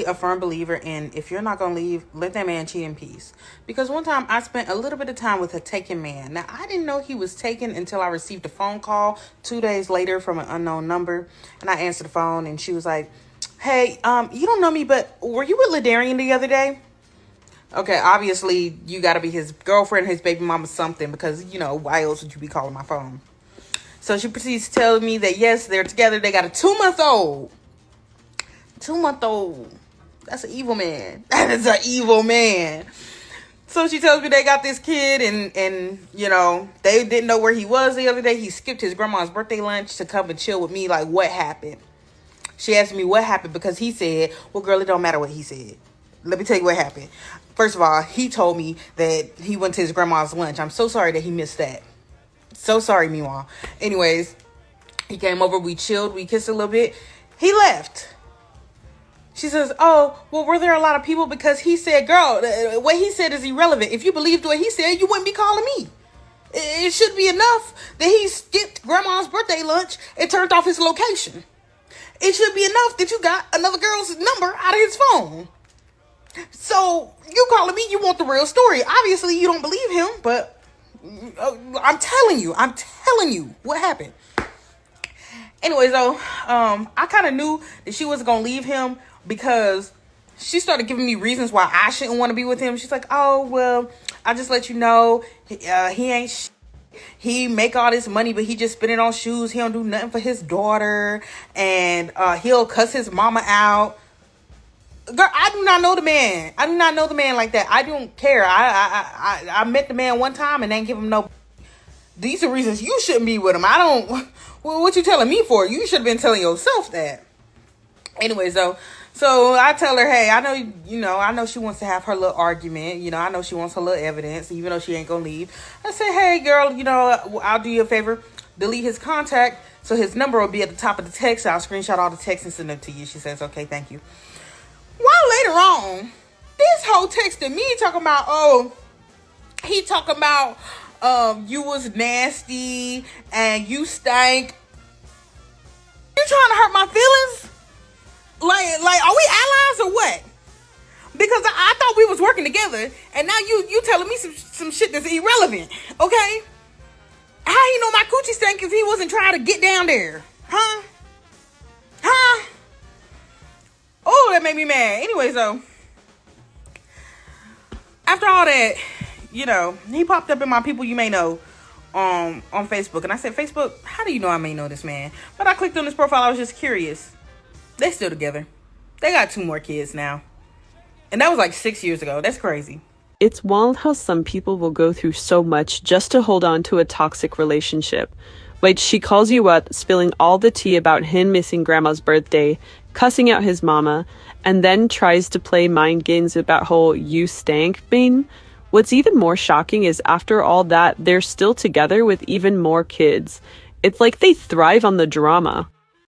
a firm believer in, if you're not going to leave, let that man cheat in peace. Because one time I spent a little bit of time with a taken man. Now, I didn't know he was taken until I received a phone call 2 days later from an unknown number. And I answered the phone and she was like, hey, you don't know me, but were you with Ladarian the other day? Okay, obviously you got to be his girlfriend, his baby mama, something, because, you know, why else would you be calling my phone? So she proceeds to tell me that, yes, they're together. They got a 2-month-old. 2-month-old. That's an evil man. That is an evil man. So she tells me they got this kid and you know, they didn't know where he was the other day. He skipped his grandma's birthday lunch to come and chill with me. Like, what happened? She asked me what happened because he said, well, girl, it don't matter what he said. Let me tell you what happened. First of all, he told me that he went to his grandma's lunch. I'm so sorry that he missed that. So sorry, Meanwhile. Anyways, he came over, we chilled, we kissed a little bit. He left. She says, oh, well, were there a lot of people? Because he said, girl, what he said is irrelevant. If you believed what he said, you wouldn't be calling me. It should be enough that he skipped grandma's birthday lunch and turned off his location. It should be enough that you got another girl's number out of his phone. So you calling me, you want the real story. Obviously, you don't believe him, but I'm telling you what happened. Anyways, though, I kind of knew that she wasn't going to leave him because she started giving me reasons why I shouldn't want to be with him. She's like, oh, well, I just let you know, he ain't he make all this money, but he just spend it on shoes. He don't do nothing for his daughter, and he'll cuss his mama out. Girl, I do not know the man. I do not know the man like that. I don't care. I met the man one time and ain't give him no. These are reasons you shouldn't be with him. I don't. Well, what you telling me for? You should have been telling yourself that. Anyways, though, so I tell her, hey, I know she wants to have her little argument. You know, I know she wants her little evidence, even though she ain't gonna leave. I say, hey, girl, you know, I'll do you a favor. Delete his contact so his number will be at the top of the text. I'll screenshot all the texts and send them to you. She says, okay, thank you. While later on, this whole texted me talking about, he talking about, you was nasty and you stank. You trying to hurt my feelings? Like, are we allies or what? Because I thought we was working together, and now you telling me some shit that's irrelevant, okay? How he know my coochie stank if he wasn't trying to get down there? Huh? Oh, that made me mad. Anyways, though, after all that, you know, he popped up in my people you may know on Facebook. And I said, Facebook, how do you know I may know this man? But I clicked on his profile. I was just curious. They still together. They got 2 more kids now. And that was like 6 years ago. That's crazy. It's wild how some people will go through so much just to hold on to a toxic relationship. Like, she calls you up, spilling all the tea about him missing grandma's birthday, cussing out his mama, and then tries to play mind games about whole you stank thing. What's even more shocking is after all that, they're still together with even more kids. It's like they thrive on the drama.